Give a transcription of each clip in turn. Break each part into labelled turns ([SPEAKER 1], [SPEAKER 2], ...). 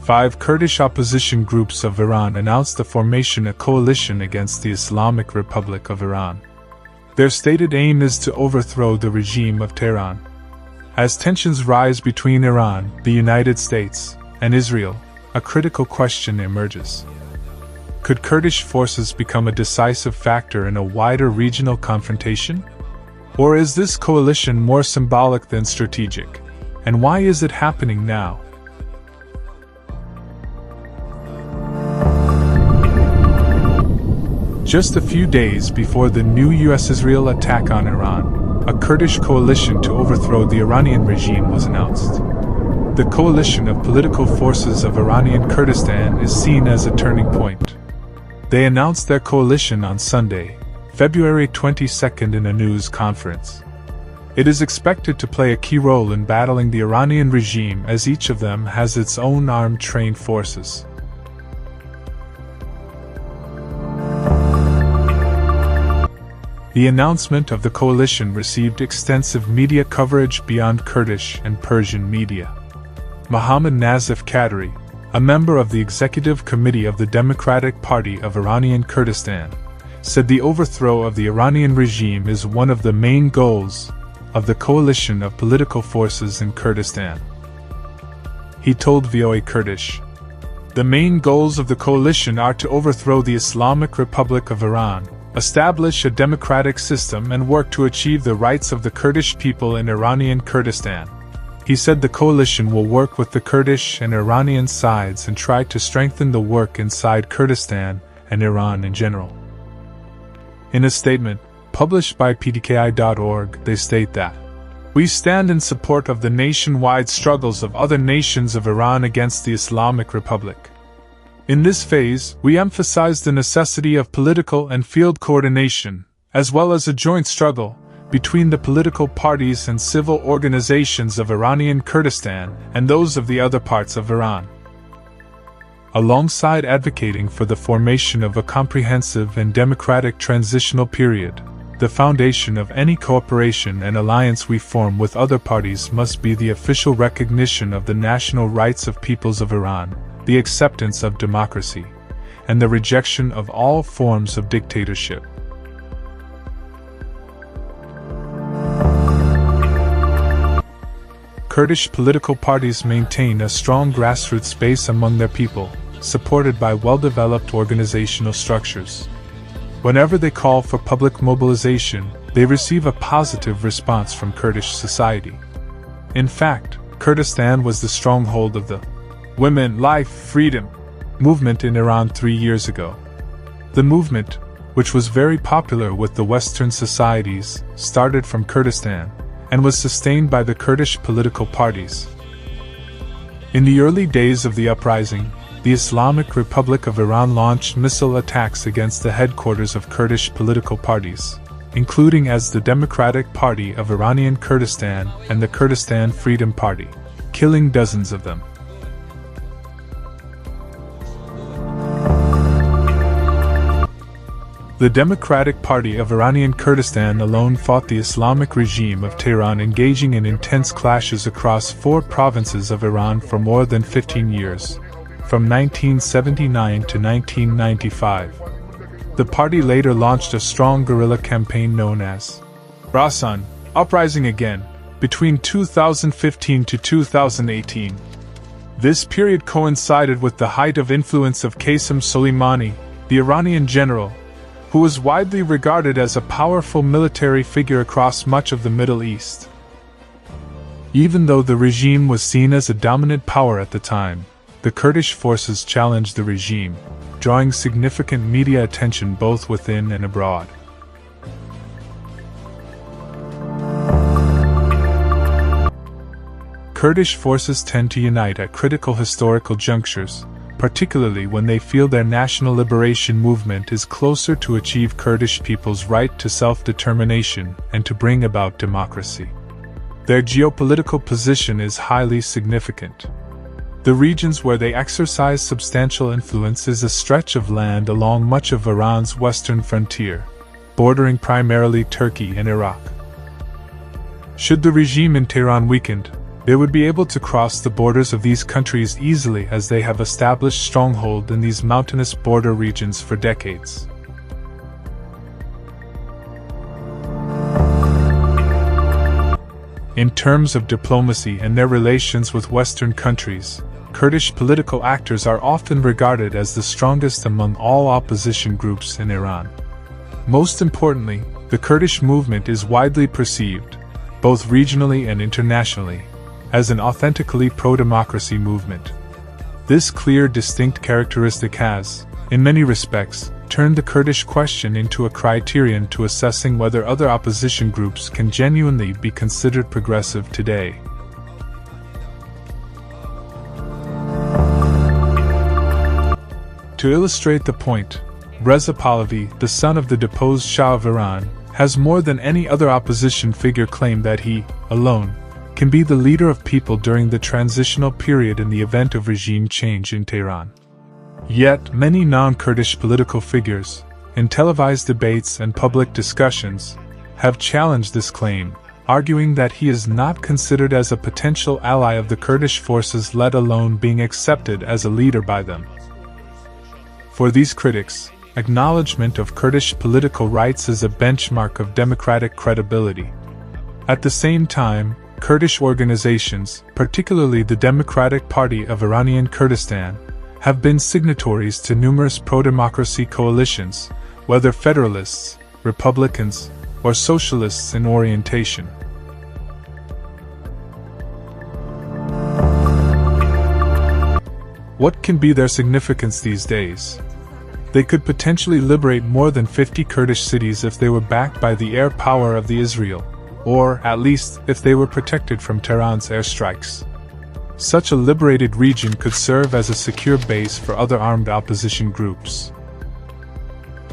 [SPEAKER 1] 5 Kurdish opposition groups of Iran announced the formation of a coalition against the Islamic Republic of Iran. Their stated aim is to overthrow the regime of Tehran. As tensions rise between Iran, the United States, and Israel, a critical question emerges. Could Kurdish forces become a decisive factor in a wider regional confrontation? Or is this coalition more symbolic than strategic? And why is it happening now? Just a few days before the new US-Israel attack on Iran, a Kurdish coalition to overthrow the Iranian regime was announced. The coalition of political forces of Iranian Kurdistan is seen as a turning point. They announced their coalition on Sunday, February 22nd in a news conference. It is expected to play a key role in battling the Iranian regime as each of them has its own armed trained forces. The announcement of the coalition received extensive media coverage beyond Kurdish and Persian media. Mohammad Nazif Qadri, a member of the Executive Committee of the Democratic Party of Iranian Kurdistan, said the overthrow of the Iranian regime is one of the main goals of the coalition of political forces in Kurdistan. He told VOA Kurdish, "The main goals of the coalition are to overthrow the Islamic Republic of Iran, establish a democratic system and work to achieve the rights of the Kurdish people in Iranian Kurdistan." He said the coalition will work with the Kurdish and Iranian sides and try to strengthen the work inside Kurdistan and Iran in general. In a statement published by pdki.org, they state that, "We stand in support of the nationwide struggles of other nations of Iran against the Islamic Republic. In this phase, we emphasize the necessity of political and field coordination, as well as a joint struggle between the political parties and civil organizations of Iranian Kurdistan and those of the other parts of Iran." Alongside advocating for the formation of a comprehensive and democratic transitional period, the foundation of any cooperation and alliance we form with other parties must be the official recognition of the national rights of peoples of Iran, the acceptance of democracy, and the rejection of all forms of dictatorship. Kurdish political parties maintain a strong grassroots base among their people, supported by well-developed organizational structures. Whenever they call for public mobilization, they receive a positive response from Kurdish society. In fact, Kurdistan was the stronghold of the Women, Life, Freedom movement in Iran 3 years ago. The movement, which was very popular with the Western societies, started from Kurdistan and was sustained by the Kurdish political parties. In the early days of the uprising, the Islamic Republic of Iran launched missile attacks against the headquarters of Kurdish political parties, including as the Democratic Party of Iranian Kurdistan and the Kurdistan Freedom Party, killing dozens of them. The Democratic Party of Iranian Kurdistan alone fought the Islamic regime of Tehran, engaging in intense clashes across 4 provinces of Iran for more than 15 years, from 1979 to 1995. The party later launched a strong guerrilla campaign known as Rasan, Uprising Again, between 2015 to 2018. This period coincided with the height of influence of Qasem Soleimani, the Iranian general, who was widely regarded as a powerful military figure across much of the Middle East. Even though the regime was seen as a dominant power at the time, the Kurdish forces challenged the regime, drawing significant media attention both within and abroad. Kurdish forces tend to unite at critical historical junctures, particularly when they feel their national liberation movement is closer to achieve Kurdish people's right to self-determination and to bring about democracy. Their geopolitical position is highly significant. The regions where they exercise substantial influence is a stretch of land along much of Iran's western frontier, bordering primarily Turkey and Iraq. Should the regime in Tehran weaken, They would be able to cross the borders of these countries easily as they have established stronghold in these mountainous border regions for decades. In terms of diplomacy and their relations with Western countries, Kurdish political actors are often regarded as the strongest among all opposition groups in Iran. Most importantly, the Kurdish movement is widely perceived, both regionally and internationally, as an authentically pro-democracy movement. This clear, distinct characteristic has, in many respects, turned the Kurdish question into a criterion to assessing whether other opposition groups can genuinely be considered progressive today. To illustrate the point, Reza Pahlavi, the son of the deposed Shah of Iran, has more than any other opposition figure claimed that he, alone, can be the leader of people during the transitional period in the event of regime change in Tehran. Yet, many non-Kurdish political figures, in televised debates and public discussions, have challenged this claim, arguing that he is not considered as a potential ally of the Kurdish forces, let alone being accepted as a leader by them. For these critics, acknowledgement of Kurdish political rights is a benchmark of democratic credibility. At the same time, Kurdish organizations, particularly the Democratic Party of Iranian Kurdistan, have been signatories to numerous pro-democracy coalitions, whether federalists, republicans, or socialists in orientation. What can be their significance these days? They could potentially liberate more than 50 Kurdish cities if they were backed by the air power of Israel, or, at least, if they were protected from Tehran's airstrikes. Such a liberated region could serve as a secure base for other armed opposition groups.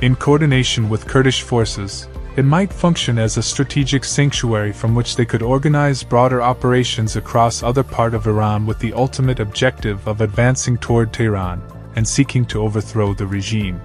[SPEAKER 1] In coordination with Kurdish forces, it might function as a strategic sanctuary from which they could organize broader operations across other parts of Iran with the ultimate objective of advancing toward Tehran and seeking to overthrow the regime.